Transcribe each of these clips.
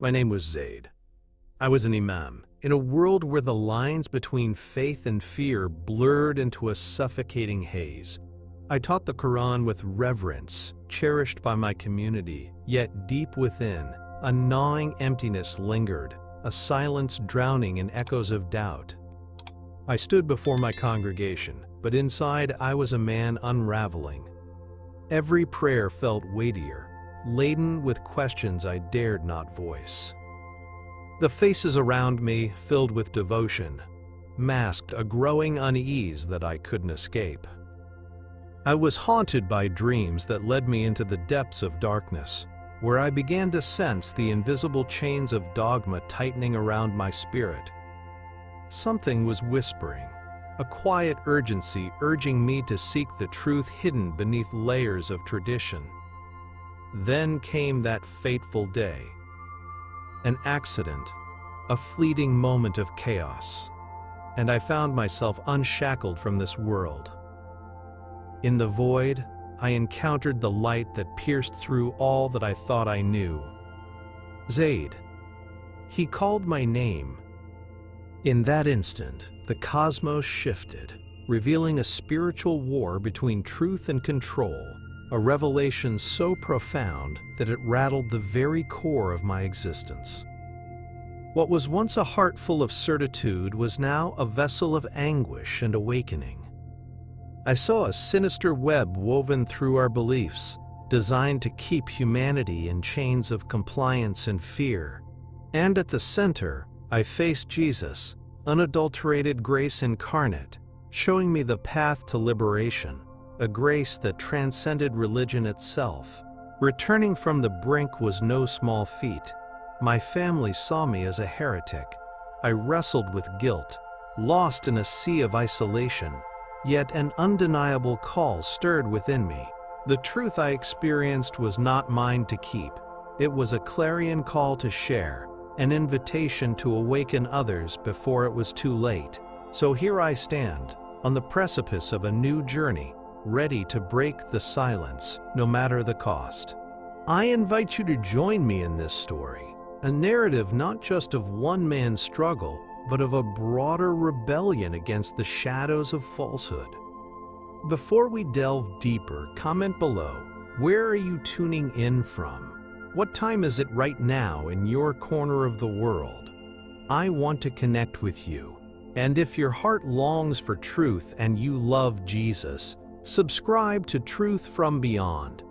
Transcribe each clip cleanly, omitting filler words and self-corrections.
My name was Zaid. I was an Imam, in a world where the lines between faith and fear blurred into a suffocating haze. I taught the Quran with reverence, cherished by my community, yet deep within, a gnawing emptiness lingered, a silence drowning in echoes of doubt. I stood before my congregation, but inside I was a man unraveling. Every prayer felt weightier, laden with questions I dared not voice. The faces around me, filled with devotion, masked a growing unease that I couldn't escape. I was haunted by dreams that led me into the depths of darkness, where I began to sense the invisible chains of dogma tightening around my spirit. Something was whispering, a quiet urgency urging me to seek the truth hidden beneath layers of tradition. Then came that fateful day. An accident, a fleeting moment of chaos, and I found myself unshackled from this world. In the void, I encountered the light that pierced through all that I thought I knew. Zaid. He called my name. In that instant, the cosmos shifted, revealing a spiritual war between truth and control, a revelation so profound that it rattled the very core of my existence. What was once a heart full of certitude was now a vessel of anguish and awakening. I saw a sinister web woven through our beliefs, designed to keep humanity in chains of compliance and fear. And at the center, I faced Jesus, unadulterated grace incarnate, showing me the path to liberation, a grace that transcended religion itself. Returning from the brink was no small feat. My family saw me as a heretic. I wrestled with guilt, lost in a sea of isolation, yet an undeniable call stirred within me. The truth I experienced was not mine to keep. It was a clarion call to share, an invitation to awaken others before it was too late. So here I stand, on the precipice of a new journey, ready to break the silence, no matter the cost. I invite you to join me in this story, a narrative not just of one man's struggle, but of a broader rebellion against the shadows of falsehood. Before we delve deeper, comment below, where are you tuning in from? What time is it right now in your corner of the world? I want to connect with you. And if your heart longs for truth and you love Jesus, subscribe to Truth from Beyond.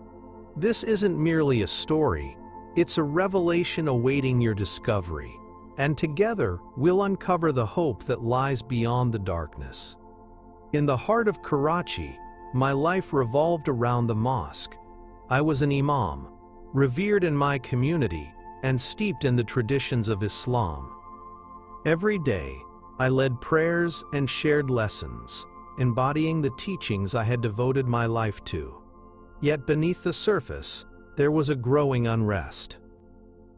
This isn't merely a story, it's a revelation awaiting your discovery, and together we'll uncover the hope that lies beyond the darkness. In the heart of Karachi, my life revolved around the mosque. I was an Imam, revered in my community and steeped in the traditions of Islam. Every day, I led prayers and shared lessons, embodying the teachings I had devoted my life to. Yet beneath the surface, there was a growing unrest.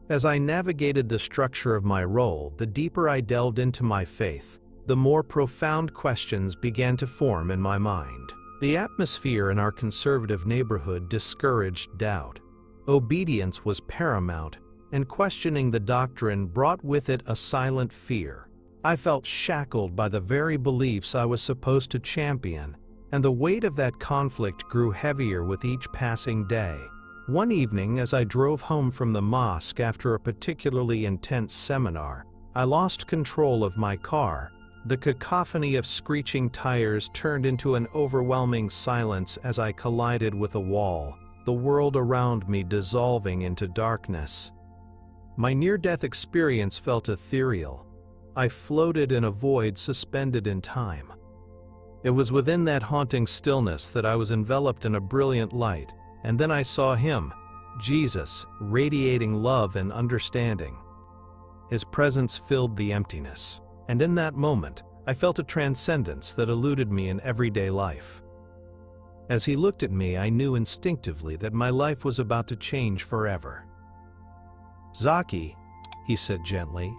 As I navigated the structure of my role, the deeper I delved into my faith, the more profound questions began to form in my mind. The atmosphere in our conservative neighborhood discouraged doubt. Obedience was paramount, and questioning the doctrine brought with it a silent fear. I felt shackled by the very beliefs I was supposed to champion, and the weight of that conflict grew heavier with each passing day. One evening, as I drove home from the mosque after a particularly intense seminar, I lost control of my car. The cacophony of screeching tires turned into an overwhelming silence as I collided with a wall, the world around me dissolving into darkness. My near-death experience felt ethereal. I floated in a void suspended in time. It was within that haunting stillness that I was enveloped in a brilliant light, and then I saw him, Jesus, radiating love and understanding. His presence filled the emptiness, and in that moment, I felt a transcendence that eluded me in everyday life. As he looked at me, I knew instinctively that my life was about to change forever. "Zaki," he said gently,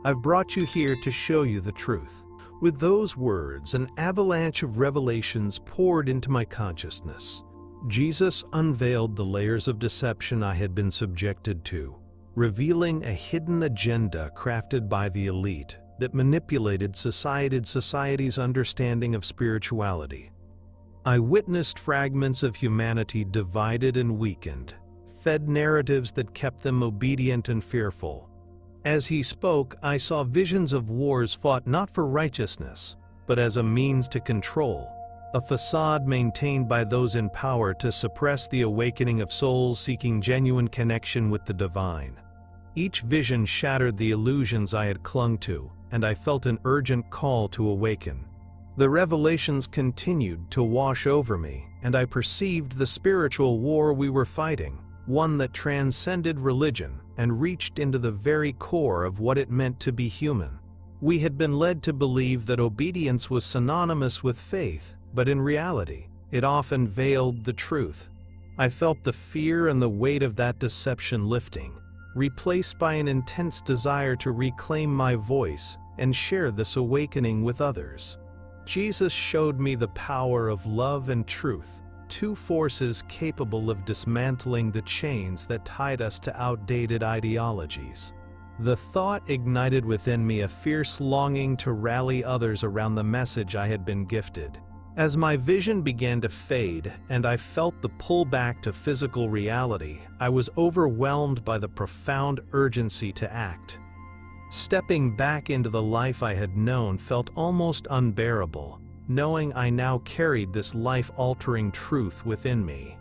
"I've brought you here to show you the truth." With those words, an avalanche of revelations poured into my consciousness. Jesus unveiled the layers of deception I had been subjected to, revealing a hidden agenda crafted by the elite that manipulated society's understanding of spirituality. I witnessed fragments of humanity divided and weakened, fed narratives that kept them obedient and fearful. As he spoke, I saw visions of wars fought not for righteousness, but as a means to control, a facade maintained by those in power to suppress the awakening of souls seeking genuine connection with the divine. Each vision shattered the illusions I had clung to, and I felt an urgent call to awaken. The revelations continued to wash over me, and I perceived the spiritual war we were fighting, one that transcended religion and reached into the very core of what it meant to be human. We had been led to believe that obedience was synonymous with faith, but in reality, it often veiled the truth. I felt the fear and the weight of that deception lifting, replaced by an intense desire to reclaim my voice and share this awakening with others. Jesus showed me the power of love and truth, two forces capable of dismantling the chains that tied us to outdated ideologies. The thought ignited within me a fierce longing to rally others around the message I had been gifted. As my vision began to fade and I felt the pull back to physical reality, I was overwhelmed by the profound urgency to act. Stepping back into the life I had known felt almost unbearable, knowing I now carried this life-altering truth within me.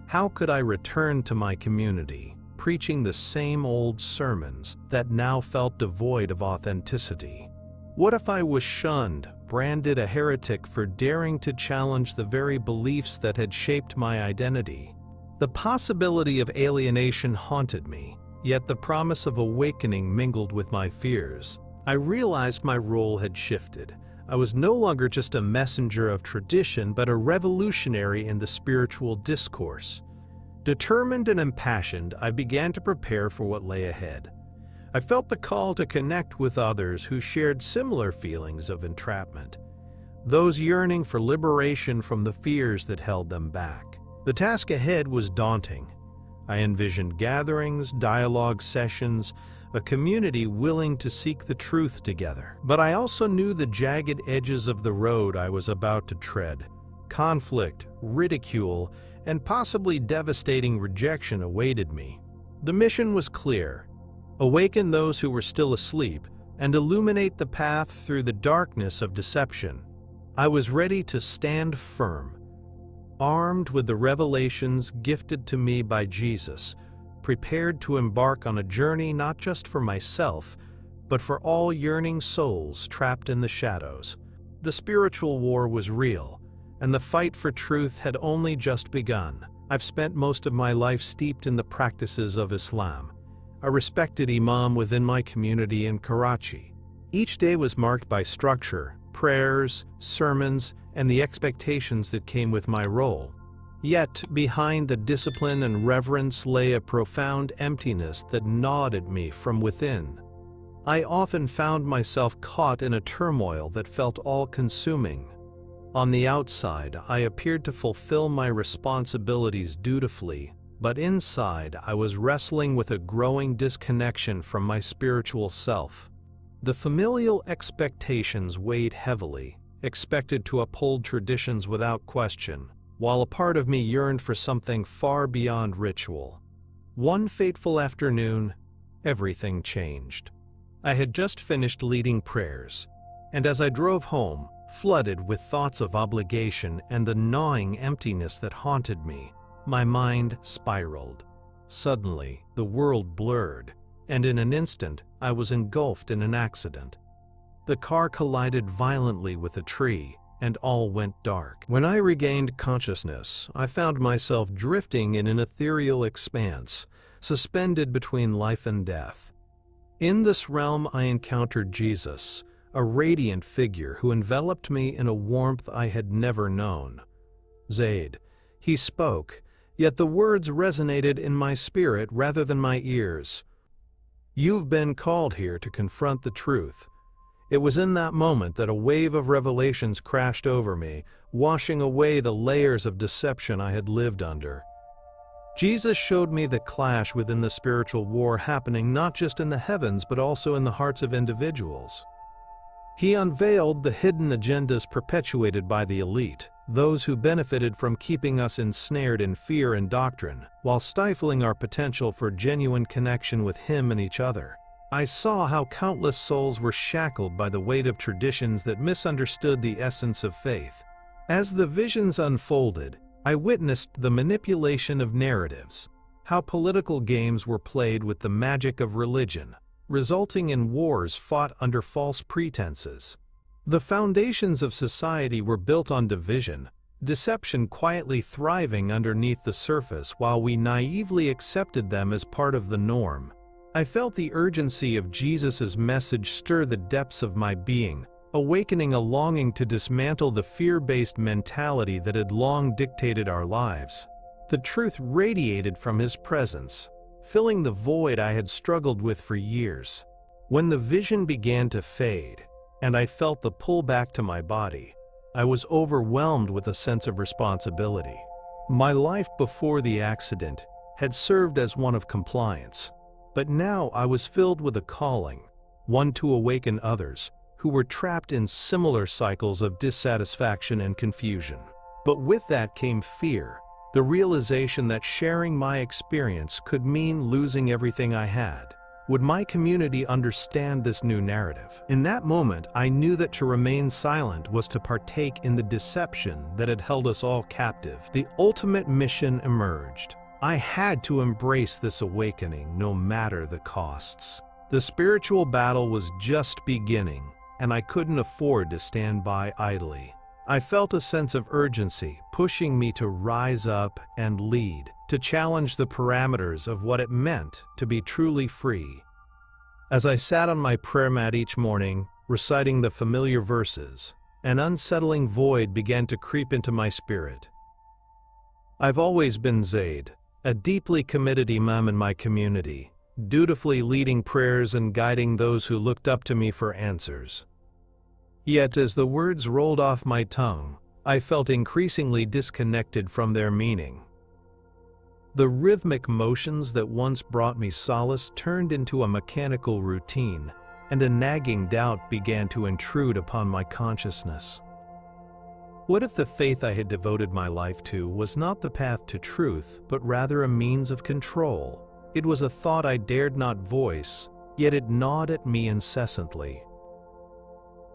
How could I return to my community, preaching the same old sermons that now felt devoid of authenticity? What if I was shunned, branded a heretic for daring to challenge the very beliefs that had shaped my identity? The possibility of alienation haunted me, yet the promise of awakening mingled with my fears. I realized my role had shifted. I was no longer just a messenger of tradition, but a revolutionary in the spiritual discourse. Determined and impassioned, I began to prepare for what lay ahead. I felt the call to connect with others who shared similar feelings of entrapment, those yearning for liberation from the fears that held them back. The task ahead was daunting. I envisioned gatherings, dialogue sessions, a community willing to seek the truth together. But I also knew the jagged edges of the road I was about to tread. Conflict, ridicule, and possibly devastating rejection awaited me. The mission was clear: awaken those who were still asleep and illuminate the path through the darkness of deception. I was ready to stand firm, armed with the revelations gifted to me by Jesus, prepared to embark on a journey not just for myself, but for all yearning souls trapped in the shadows. The spiritual war was real, and the fight for truth had only just begun. I've spent most of my life steeped in the practices of Islam, a respected Imam within my community in Karachi. Each day was marked by structure, prayers, sermons, and the expectations that came with my role. Yet, behind the discipline and reverence lay a profound emptiness that gnawed at me from within. I often found myself caught in a turmoil that felt all-consuming. On the outside, I appeared to fulfill my responsibilities dutifully, but inside I was wrestling with a growing disconnection from my spiritual self. The familial expectations weighed heavily, expected to uphold traditions without question, while a part of me yearned for something far beyond ritual. One fateful afternoon, everything changed. I had just finished leading prayers, and as I drove home, flooded with thoughts of obligation and the gnawing emptiness that haunted me, my mind spiraled. Suddenly, the world blurred, and in an instant, I was engulfed in an accident. The car collided violently with a tree, and all went dark. When I regained consciousness, I found myself drifting in an ethereal expanse, suspended between life and death. In this realm, I encountered Jesus, a radiant figure who enveloped me in a warmth I had never known. Zaid. He spoke, yet the words resonated in my spirit rather than my ears. You've been called here to confront the truth. It was in that moment that a wave of revelations crashed over me, washing away the layers of deception I had lived under. Jesus showed me the clash within the spiritual war happening not just in the heavens but also in the hearts of individuals. He unveiled the hidden agendas perpetuated by the elite, those who benefited from keeping us ensnared in fear and doctrine, while stifling our potential for genuine connection with Him and each other. I saw how countless souls were shackled by the weight of traditions that misunderstood the essence of faith. As the visions unfolded, I witnessed the manipulation of narratives, how political games were played with the magic of religion, resulting in wars fought under false pretenses. The foundations of society were built on division, deception quietly thriving underneath the surface while we naively accepted them as part of the norm. I felt the urgency of Jesus' message stir the depths of my being, awakening a longing to dismantle the fear-based mentality that had long dictated our lives. The truth radiated from His presence, filling the void I had struggled with for years. When the vision began to fade, and I felt the pull back to my body, I was overwhelmed with a sense of responsibility. My life before the accident had served as one of compliance, but now I was filled with a calling, one to awaken others who were trapped in similar cycles of dissatisfaction and confusion. But with that came fear, the realization that sharing my experience could mean losing everything I had. Would my community understand this new narrative? In that moment, I knew that to remain silent was to partake in the deception that had held us all captive. The ultimate mission emerged. I had to embrace this awakening, no matter the costs. The spiritual battle was just beginning, and I couldn't afford to stand by idly. I felt a sense of urgency, pushing me to rise up and lead, to challenge the parameters of what it meant to be truly free. As I sat on my prayer mat each morning, reciting the familiar verses, an unsettling void began to creep into my spirit. I've always been Zaid, a deeply committed Imam in my community, dutifully leading prayers and guiding those who looked up to me for answers. Yet as the words rolled off my tongue, I felt increasingly disconnected from their meaning. The rhythmic motions that once brought me solace turned into a mechanical routine, and a nagging doubt began to intrude upon my consciousness. What if the faith I had devoted my life to was not the path to truth, but rather a means of control? It was a thought I dared not voice, yet it gnawed at me incessantly.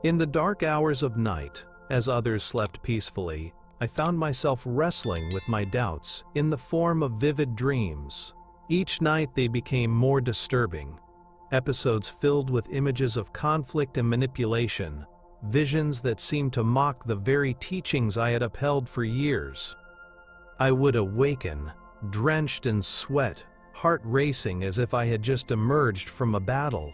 In the dark hours of night, as others slept peacefully, I found myself wrestling with my doubts in the form of vivid dreams. Each night they became more disturbing, episodes filled with images of conflict and manipulation, visions that seemed to mock the very teachings I had upheld for years. I would awaken, drenched in sweat, heart racing as if I had just emerged from a battle.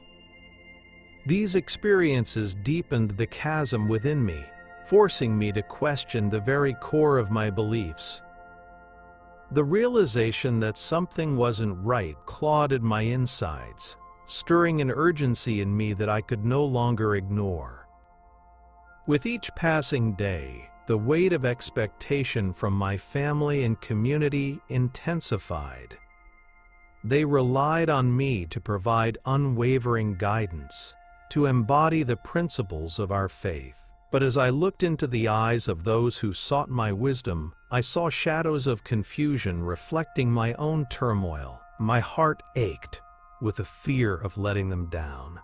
These experiences deepened the chasm within me, forcing me to question the very core of my beliefs. The realization that something wasn't right clawed at my insides, stirring an urgency in me that I could no longer ignore. With each passing day, the weight of expectation from my family and community intensified. They relied on me to provide unwavering guidance, to embody the principles of our faith. But as I looked into the eyes of those who sought my wisdom, I saw shadows of confusion reflecting my own turmoil. My heart ached with the fear of letting them down,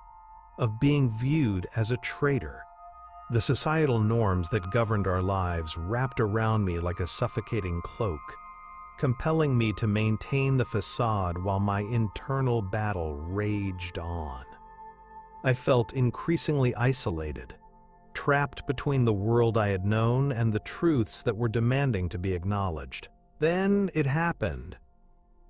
of being viewed as a traitor. The societal norms that governed our lives wrapped around me like a suffocating cloak, compelling me to maintain the facade while my internal battle raged on. I felt increasingly isolated, trapped between the world I had known and the truths that were demanding to be acknowledged. Then it happened.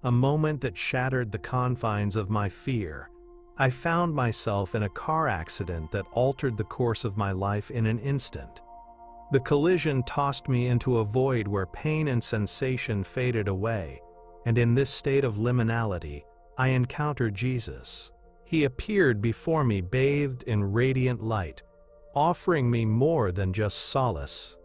A moment that shattered the confines of my fear. I found myself in a car accident that altered the course of my life in an instant. The collision tossed me into a void where pain and sensation faded away, and in this state of liminality, I encountered Jesus. He appeared before me bathed in radiant light, offering me more than just solace.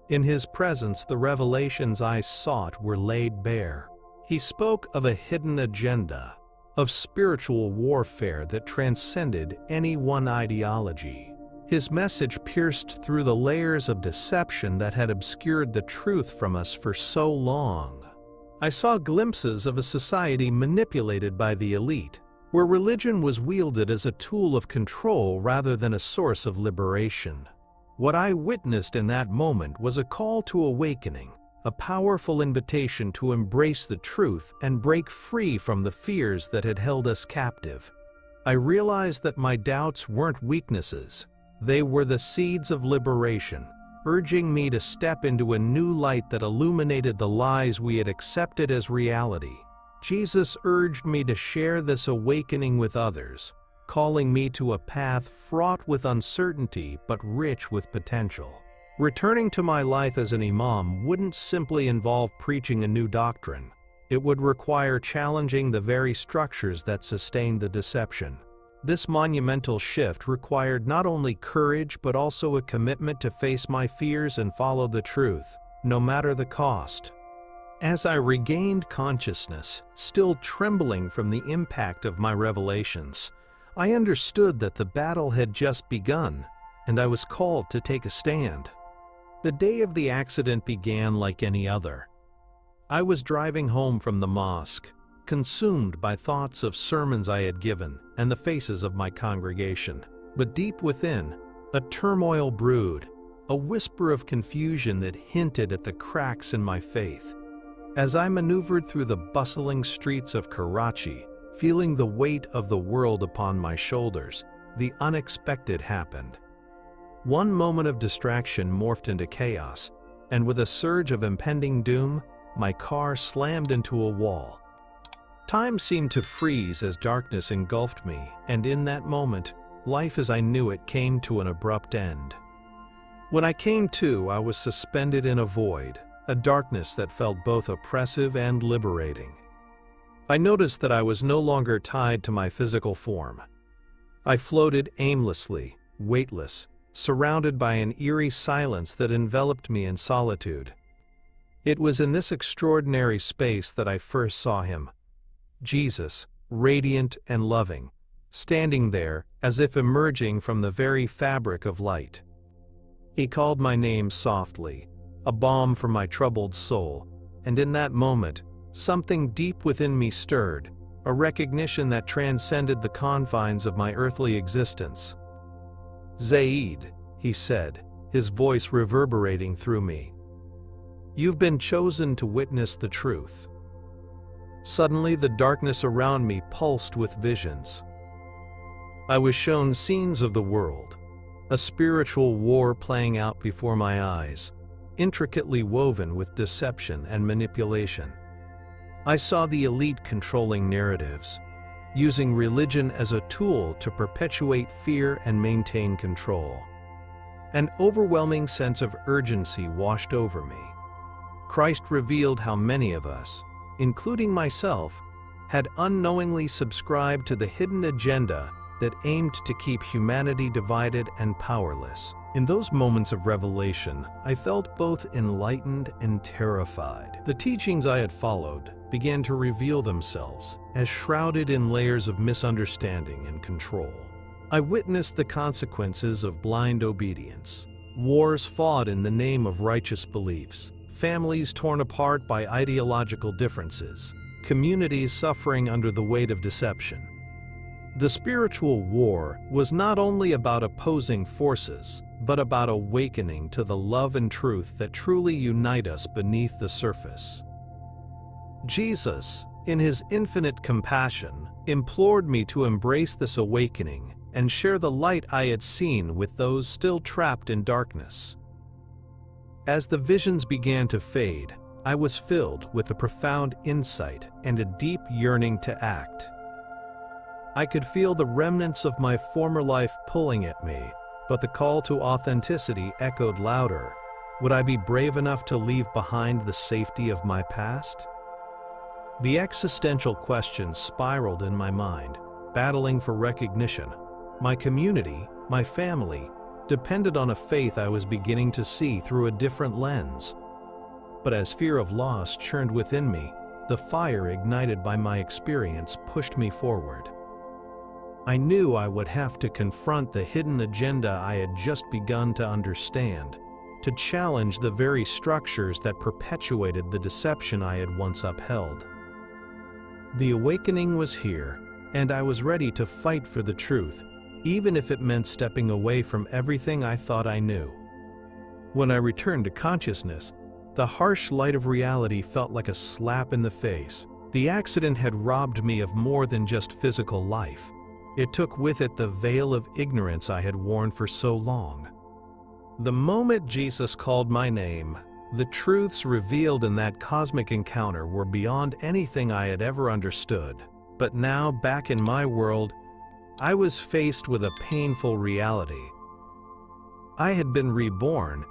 In His presence, the revelations I sought were laid bare. He spoke of a hidden agenda, of spiritual warfare that transcended any one ideology. His message pierced through the layers of deception that had obscured the truth from us for so long. I saw glimpses of a society manipulated by the elite, where religion was wielded as a tool of control rather than a source of liberation. What I witnessed in that moment was a call to awakening, a powerful invitation to embrace the truth and break free from the fears that had held us captive. I realized that my doubts weren't weaknesses. They were the seeds of liberation, urging me to step into a new light that illuminated the lies we had accepted as reality. Jesus urged me to share this awakening with others, calling me to a path fraught with uncertainty but rich with potential. Returning to my life as an imam wouldn't simply involve preaching a new doctrine. It would require challenging the very structures that sustained the deception. This monumental shift required not only courage but also a commitment to face my fears and follow the truth, no matter the cost. As I regained consciousness, still trembling from the impact of my revelations, I understood that the battle had just begun, and I was called to take a stand. The day of the accident began like any other. I was driving home from the mosque, consumed by thoughts of sermons I had given and the faces of my congregation. But deep within, a turmoil brewed, a whisper of confusion that hinted at the cracks in my faith. As I maneuvered through the bustling streets of Karachi, feeling the weight of the world upon my shoulders, the unexpected happened. One moment of distraction morphed into chaos, and with a surge of impending doom, my car slammed into a wall. Time seemed to freeze as darkness engulfed me, and in that moment, life as I knew it came to an abrupt end. When I came to, I was suspended in a void, a darkness that felt both oppressive and liberating. I noticed that I was no longer tied to my physical form. I floated aimlessly, weightless, surrounded by an eerie silence that enveloped me in solitude. It was in this extraordinary space that I first saw him, Jesus, radiant and loving, standing there as if emerging from the very fabric of light. He called my name softly, a balm for my troubled soul, and in that moment, something deep within me stirred, a recognition that transcended the confines of my earthly existence. "Zaid," he said, his voice reverberating through me. "You've been chosen to witness the truth." Suddenly, the darkness around me pulsed with visions. I was shown scenes of the world, a spiritual war playing out before my eyes, intricately woven with deception and manipulation. I saw the elite controlling narratives, using religion as a tool to perpetuate fear and maintain control. An overwhelming sense of urgency washed over me. Christ revealed how many of us, including myself, had unknowingly subscribed to the hidden agenda that aimed to keep humanity divided and powerless. In those moments of revelation, I felt both enlightened and terrified. The teachings I had followed began to reveal themselves as shrouded in layers of misunderstanding and control. I witnessed the consequences of blind obedience, wars fought in the name of righteous beliefs, families torn apart by ideological differences, communities suffering under the weight of deception. The spiritual war was not only about opposing forces, but about awakening to the love and truth that truly unite us beneath the surface. Jesus, in his infinite compassion, implored me to embrace this awakening and share the light I had seen with those still trapped in darkness. As the visions began to fade, I was filled with a profound insight and a deep yearning to act. I could feel the remnants of my former life pulling at me, but the call to authenticity echoed louder. Would I be brave enough to leave behind the safety of my past? The existential questions spiraled in my mind, battling for recognition. My community, my family, depended on a faith I was beginning to see through a different lens. But as fear of loss churned within me, The fire ignited by my experience pushed me forward. I knew I would have to confront the hidden agenda I had just begun to understand, to challenge the very structures that perpetuated the deception I had once upheld. The awakening was here, and I was ready to fight for the truth, even if it meant stepping away from everything I thought I knew. When I returned to consciousness, the harsh light of reality felt like a slap in the face. The accident had robbed me of more than just physical life. It took with it the veil of ignorance I had worn for so long. The moment Jesus called my name, the truths revealed in that cosmic encounter were beyond anything I had ever understood. But now, back in my world, I was faced with a painful reality. I had been reborn,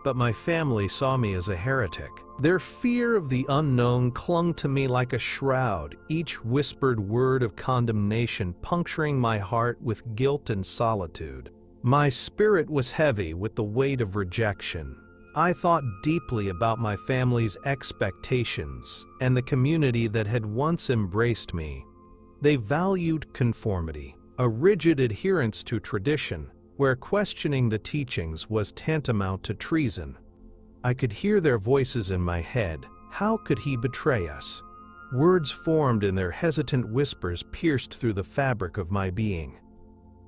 but my family saw me as a heretic. Their fear of the unknown clung to me like a shroud, each whispered word of condemnation puncturing my heart with guilt and solitude. My spirit was heavy with the weight of rejection. I thought deeply about my family's expectations and the community that had once embraced me. They valued conformity, a rigid adherence to tradition, where questioning the teachings was tantamount to treason. I could hear their voices in my head. How could he betray us? Words formed in their hesitant whispers pierced through the fabric of my being.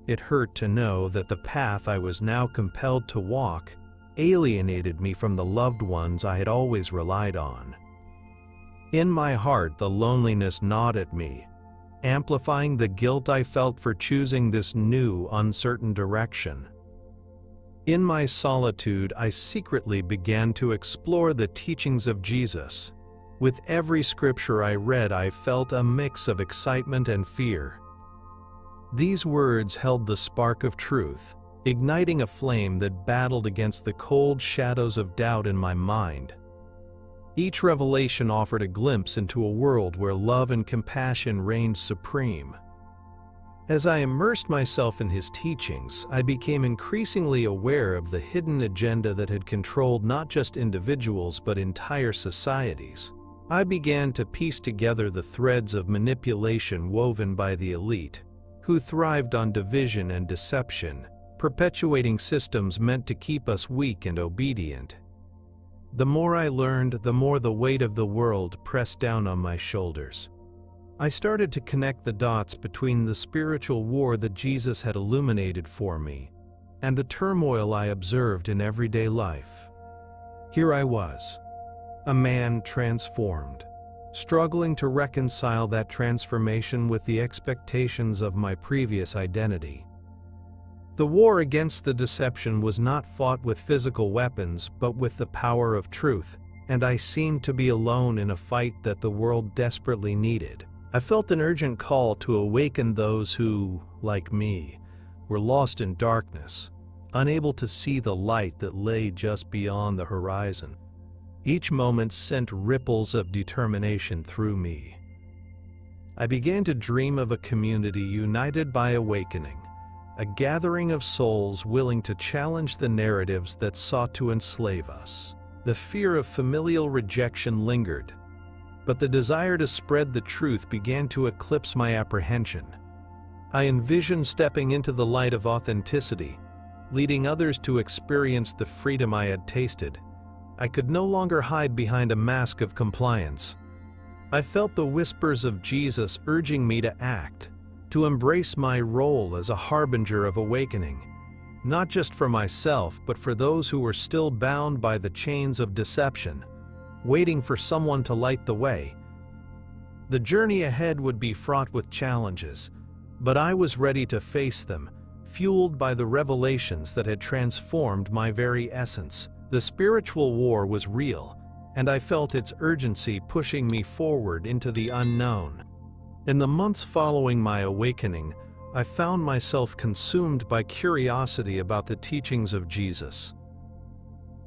It hurt to know that the path I was now compelled to walk alienated me from the loved ones I had always relied on. In my heart, the loneliness gnawed at me, amplifying the guilt I felt for choosing this new, uncertain direction. In my solitude, I secretly began to explore the teachings of Jesus. With every scripture I read, I felt a mix of excitement and fear. These words held the spark of truth, igniting a flame that battled against the cold shadows of doubt in my mind. Each revelation offered a glimpse into a world where love and compassion reigned supreme. As I immersed myself in his teachings, I became increasingly aware of the hidden agenda that had controlled not just individuals but entire societies. I began to piece together the threads of manipulation woven by the elite, who thrived on division and deception, perpetuating systems meant to keep us weak and obedient. The more I learned, the more the weight of the world pressed down on my shoulders. I started to connect the dots between the spiritual war that Jesus had illuminated for me and the turmoil I observed in everyday life. Here I was, a man transformed, struggling to reconcile that transformation with the expectations of my previous identity. The war against the deception was not fought with physical weapons but with the power of truth, and I seemed to be alone in a fight that the world desperately needed. I felt an urgent call to awaken those who, like me, were lost in darkness, unable to see the light that lay just beyond the horizon. Each moment sent ripples of determination through me. I began to dream of a community united by awakening, a gathering of souls willing to challenge the narratives that sought to enslave us. The fear of familial rejection lingered, but the desire to spread the truth began to eclipse my apprehension. I envisioned stepping into the light of authenticity, leading others to experience the freedom I had tasted. I could no longer hide behind a mask of compliance. I felt the whispers of Jesus urging me to act, to embrace my role as a harbinger of awakening, not just for myself but for those who were still bound by the chains of deception, waiting for someone to light the way. The journey ahead would be fraught with challenges, but I was ready to face them, fueled by the revelations that had transformed my very essence. The spiritual war was real, and I felt its urgency pushing me forward into the unknown. In the months following my awakening, I found myself consumed by curiosity about the teachings of Jesus.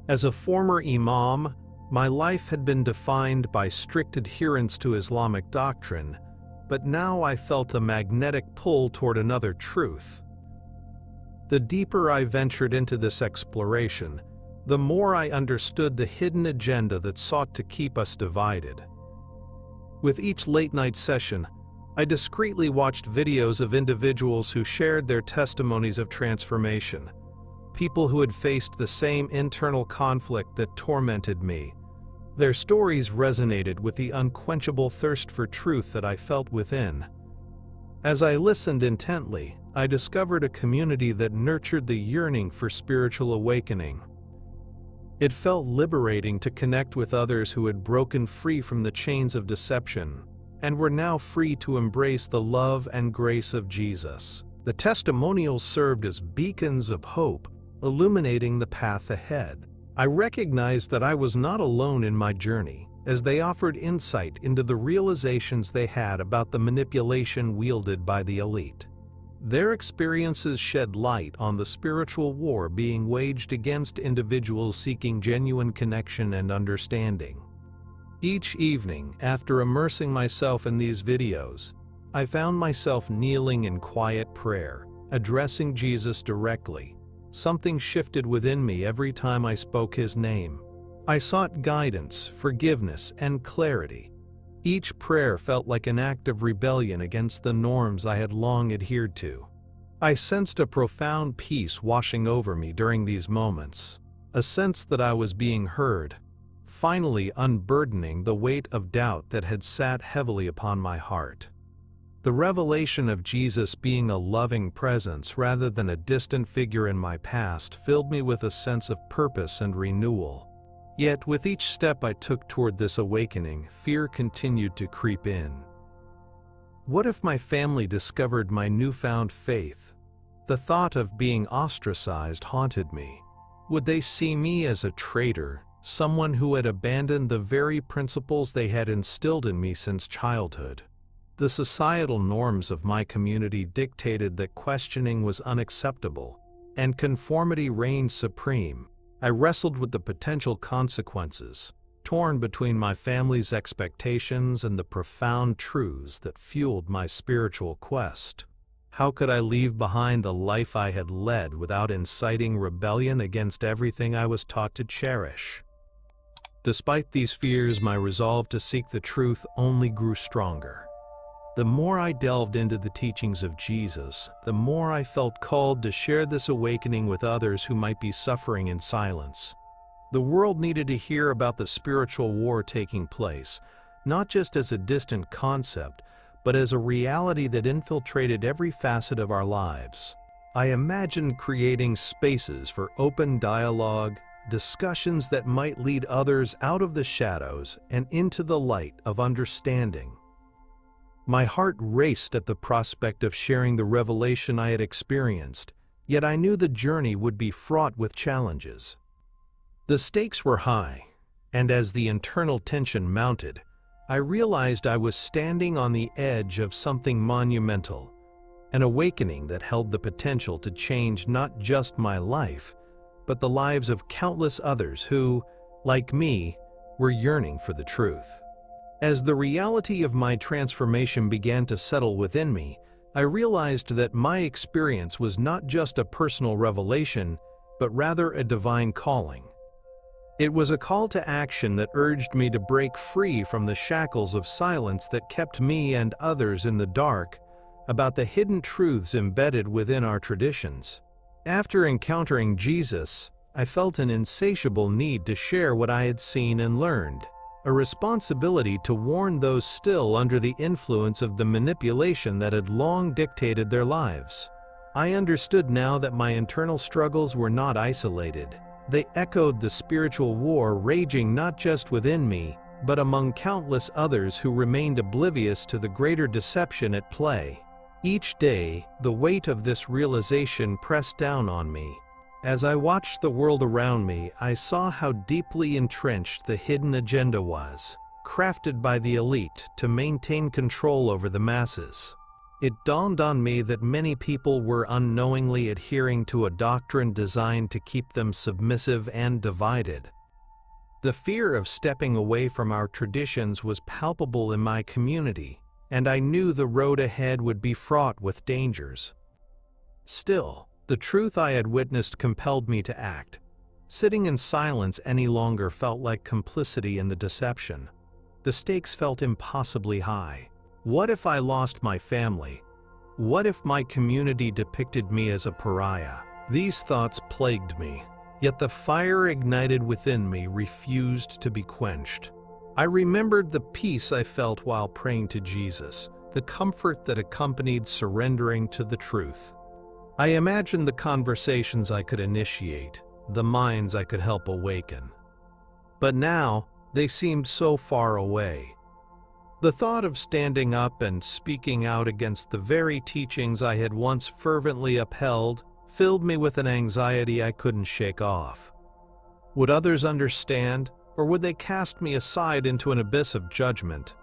As a former Imam, my life had been defined by strict adherence to Islamic doctrine, but now I felt a magnetic pull toward another truth. The deeper I ventured into this exploration, the more I understood the hidden agenda that sought to keep us divided. With each late-night session, I discreetly watched videos of individuals who shared their testimonies of transformation, people who had faced the same internal conflict that tormented me. Their stories resonated with the unquenchable thirst for truth that I felt within. As I listened intently, I discovered a community that nurtured the yearning for spiritual awakening. It felt liberating to connect with others who had broken free from the chains of deception and were now free to embrace the love and grace of Jesus. The testimonials served as beacons of hope, illuminating the path ahead. I recognized that I was not alone in my journey, as they offered insight into the realizations they had about the manipulation wielded by the elite. Their experiences shed light on the spiritual war being waged against individuals seeking genuine connection and understanding. Each evening, after immersing myself in these videos, I found myself kneeling in quiet prayer, addressing Jesus directly. Something shifted within me every time I spoke his name. I sought guidance, forgiveness, and clarity. Each prayer felt like an act of rebellion against the norms I had long adhered to. I sensed a profound peace washing over me during these moments, a sense that I was being heard, finally unburdening the weight of doubt that had sat heavily upon my heart. The revelation of Jesus being a loving presence rather than a distant figure in my past filled me with a sense of purpose and renewal. Yet with each step I took toward this awakening, fear continued to creep in. What if my family discovered my newfound faith? The thought of being ostracized haunted me. Would they see me as a traitor, someone who had abandoned the very principles they had instilled in me since childhood? The societal norms of my community dictated that questioning was unacceptable, and conformity reigned supreme. I wrestled with the potential consequences, torn between my family's expectations and the profound truths that fueled my spiritual quest. How could I leave behind the life I had led without inciting rebellion against everything I was taught to cherish? Despite these fears, my resolve to seek the truth only grew stronger. The more I delved into the teachings of Jesus, the more I felt called to share this awakening with others who might be suffering in silence. The world needed to hear about the spiritual war taking place, not just as a distant concept, but as a reality that infiltrated every facet of our lives. I imagined creating spaces for open dialogue, discussions that might lead others out of the shadows and into the light of understanding. My heart raced at the prospect of sharing the revelation I had experienced, yet I knew the journey would be fraught with challenges. The stakes were high, and as the internal tension mounted, I realized I was standing on the edge of something monumental, an awakening that held the potential to change not just my life, but the lives of countless others who, like me, were yearning for the truth. As the reality of my transformation began to settle within me, I realized that my experience was not just a personal revelation, but rather a divine calling. It was a call to action that urged me to break free from the shackles of silence that kept me and others in the dark about the hidden truths embedded within our traditions. After encountering Jesus, I felt an insatiable need to share what I had seen and learned, a responsibility to warn those still under the influence of the manipulation that had long dictated their lives. I understood now that my internal struggles were not isolated. They echoed the spiritual war raging not just within me, but among countless others who remained oblivious to the greater deception at play. Each day, the weight of this realization pressed down on me. As I watched the world around me, I saw how deeply entrenched the hidden agenda was, crafted by the elite to maintain control over the masses. It dawned on me that many people were unknowingly adhering to a doctrine designed to keep them submissive and divided. The fear of stepping away from our traditions was palpable in my community, and I knew the road ahead would be fraught with dangers. Still, the truth I had witnessed compelled me to act. Sitting in silence any longer felt like complicity in the deception. the stakes felt impossibly high. What if I lost my family? What if my community depicted me as a pariah? These thoughts plagued me, yet the fire ignited within me refused to be quenched. I remembered the peace I felt while praying to Jesus, the comfort that accompanied surrendering to the truth. I imagined the conversations I could initiate, the minds I could help awaken. But now, they seemed so far away. The thought of standing up and speaking out against the very teachings I had once fervently upheld filled me with an anxiety I couldn't shake off. Would others understand, or would they cast me aside into an abyss of judgment?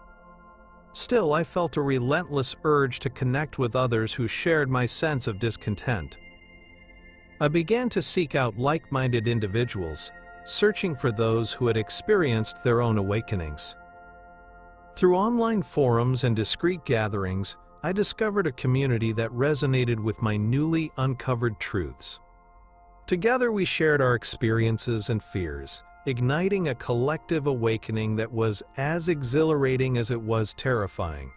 Still, I felt a relentless urge to connect with others who shared my sense of discontent. I began to seek out like-minded individuals, searching for those who had experienced their own awakenings. Through online forums and discreet gatherings, I discovered a community that resonated with my newly uncovered truths. Together we shared our experiences and fears, igniting a collective awakening that was as exhilarating as it was terrifying.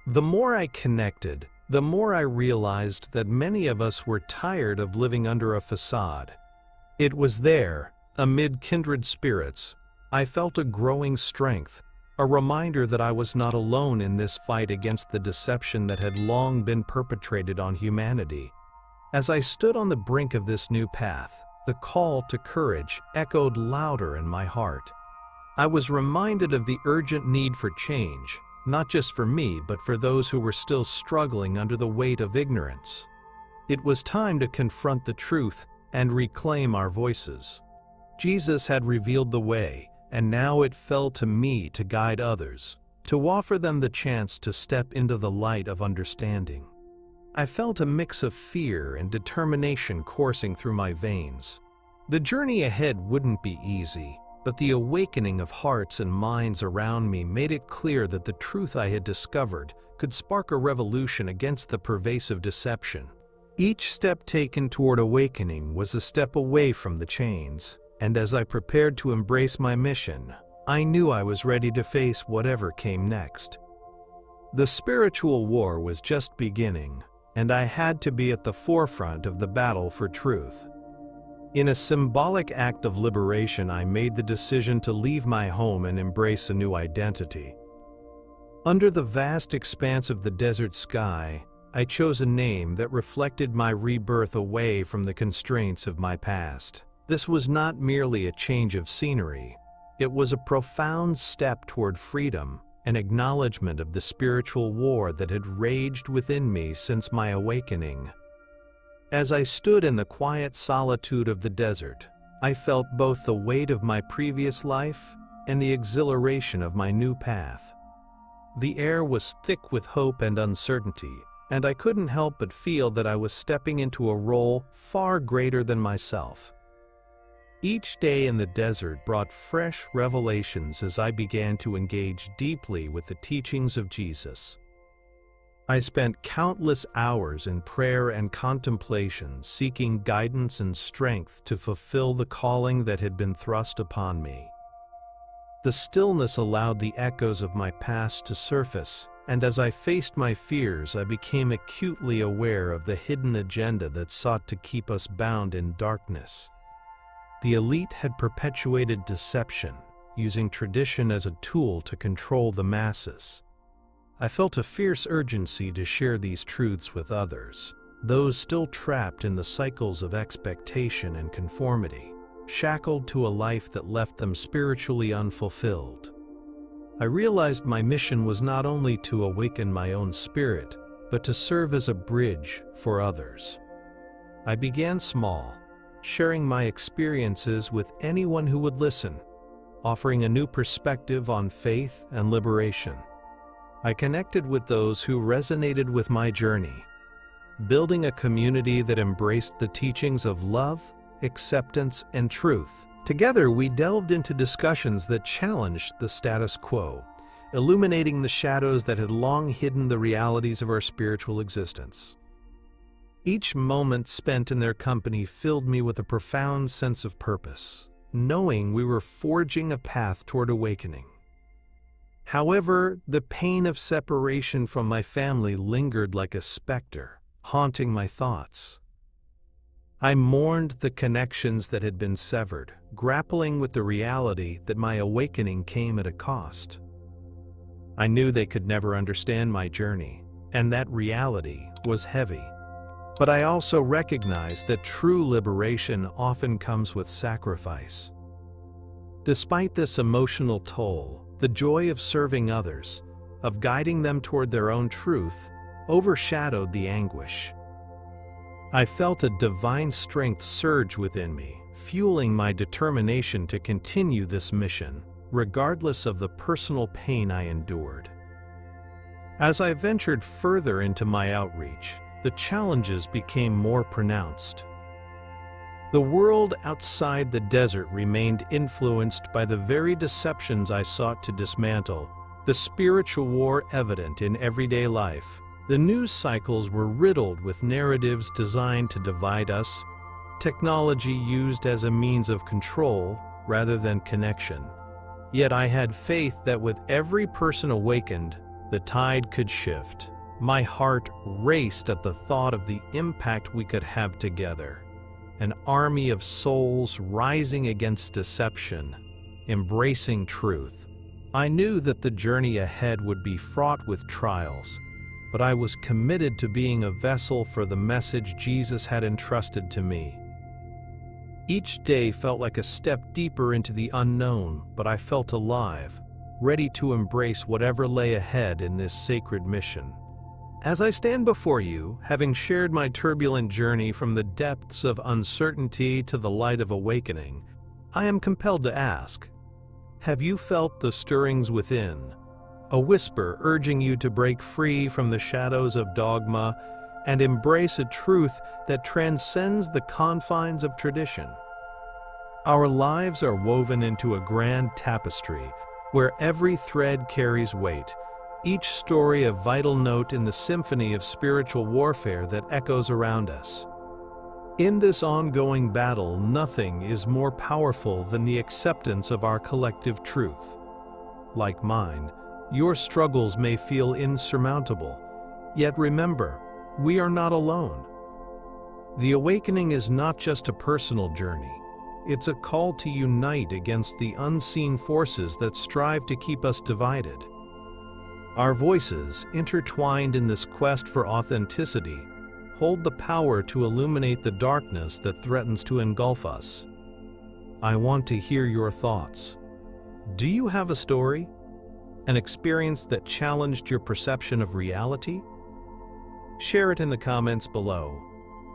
The more I connected, the more I realized that many of us were tired of living under a facade. It was there, amid kindred spirits, I felt a growing strength, a reminder that I was not alone in this fight against the deception that had long been perpetrated on humanity. As I stood on the brink of this new path, the call to courage echoed louder in my heart. I was reminded of the urgent need for change, not just for me, but for those who were still struggling under the weight of ignorance. It was time to confront the truth and reclaim our voices. Jesus had revealed the way, and now it fell to me to guide others, to offer them the chance to step into the light of understanding. I felt a mix of fear and determination coursing through my veins. The journey ahead wouldn't be easy, but the awakening of hearts and minds around me made it clear that the truth I had discovered could spark a revolution against the pervasive deception. Each step taken toward awakening was a step away from the chains, and as I prepared to embrace my mission, I knew I was ready to face whatever came next. The spiritual war was just beginning, and I had to be at the forefront of the battle for truth. In a symbolic act of liberation, I made the decision to leave my home and embrace a new identity. Under the vast expanse of the desert sky, I chose a name that reflected my rebirth away from the constraints of my past. This was not merely a change of scenery. It was a profound step toward freedom, an acknowledgement of the spiritual war that had raged within me since my awakening. As I stood in the quiet solitude of the desert, I felt both the weight of my previous life and the exhilaration of my new path. The air was thick with hope and uncertainty, and I couldn't help but feel that I was stepping into a role far greater than myself. Each day in the desert brought fresh revelations as I began to engage deeply with the teachings of Jesus. I spent countless hours in prayer and contemplation, seeking guidance and strength to fulfill the calling that had been thrust upon me. The stillness allowed the echoes of my past to surface, and as I faced my fears, I became acutely aware of the hidden agenda that sought to keep us bound in darkness. The elite had perpetuated deception, using tradition as a tool to control the masses. I felt a fierce urgency to share these truths with others, those still trapped in the cycles of expectation and conformity, shackled to a life that left them spiritually unfulfilled. I realized my mission was not only to awaken my own spirit, but to serve as a bridge for others. I began small, sharing my experiences with anyone who would listen, offering a new perspective on faith and liberation. I connected with those who resonated with my journey, building a community that embraced the teachings of love, acceptance, and truth. Together, we delved into discussions that challenged the status quo, illuminating the shadows that had long hidden the realities of our spiritual existence. Each moment spent in their company filled me with a profound sense of purpose, knowing we were forging a path toward awakening. However, the pain of separation from my family lingered like a specter, haunting my thoughts. I mourned the connections that had been severed, grappling with the reality that my awakening came at a cost. I knew they could never understand my journey, and that reality was heavy. But I also recognized that true liberation often comes with sacrifice. Despite this emotional toll, the joy of serving others, of guiding them toward their own truth, overshadowed the anguish. I felt a divine strength surge within me, fueling my determination to continue this mission, regardless of the personal pain I endured. As I ventured further into my outreach, the challenges became more pronounced. The world outside the desert remained influenced by the very deceptions I sought to dismantle, the spiritual war evident in everyday life. The news cycles were riddled with narratives designed to divide us, technology used as a means of control rather than connection. Yet I had faith that with every person awakened, the tide could shift. My heart raced at the thought of the impact we could have together. An army of souls rising against deception, embracing truth. I knew that the journey ahead would be fraught with trials, but I was committed to being a vessel for the message Jesus had entrusted to me. Each day felt like a step deeper into the unknown, but I felt alive, ready to embrace whatever lay ahead in this sacred mission. As I stand before you, having shared my turbulent journey from the depths of uncertainty to the light of awakening, I am compelled to ask, have you felt the stirrings within? A whisper urging you to break free from the shadows of dogma and embrace a truth that transcends the confines of tradition. Our lives are woven into a grand tapestry where every thread carries weight, each story a vital note in the symphony of spiritual warfare that echoes around us. In this ongoing battle, nothing is more powerful than the acceptance of our collective truth. Like mine, your struggles may feel insurmountable, yet remember, we are not alone. The awakening is not just a personal journey, it's a call to unite against the unseen forces that strive to keep us divided. Our voices, intertwined in this quest for authenticity, hold the power to illuminate the darkness that threatens to engulf us. I want to hear your thoughts. Do you have a story? An experience that challenged your perception of reality? Share it in the comments below.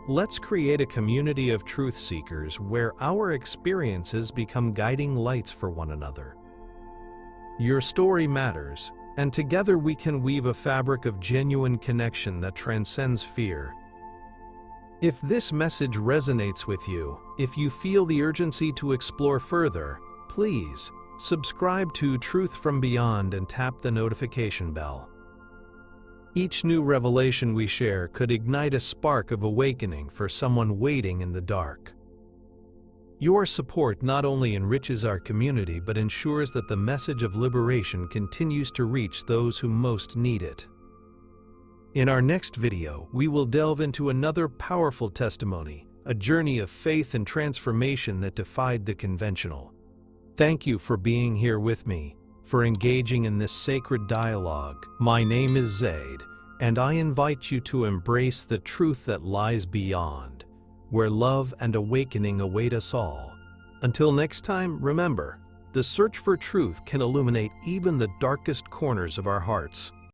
Let's create a community of truth seekers where our experiences become guiding lights for one another. Your story matters, and together we can weave a fabric of genuine connection that transcends fear. If this message resonates with you, if you feel the urgency to explore further, please subscribe to Truth from Beyond and tap the notification bell. Each new revelation we share could ignite a spark of awakening for someone waiting in the dark. Your support not only enriches our community but ensures that the message of liberation continues to reach those who most need it. In our next video, we will delve into another powerful testimony, a journey of faith and transformation that defied the conventional. Thank you for being here with me, for engaging in this sacred dialogue. My name is Zaid, and I invite you to embrace the truth that lies beyond, where love and awakening await us all. Until next time, remember, the search for truth can illuminate even the darkest corners of our hearts.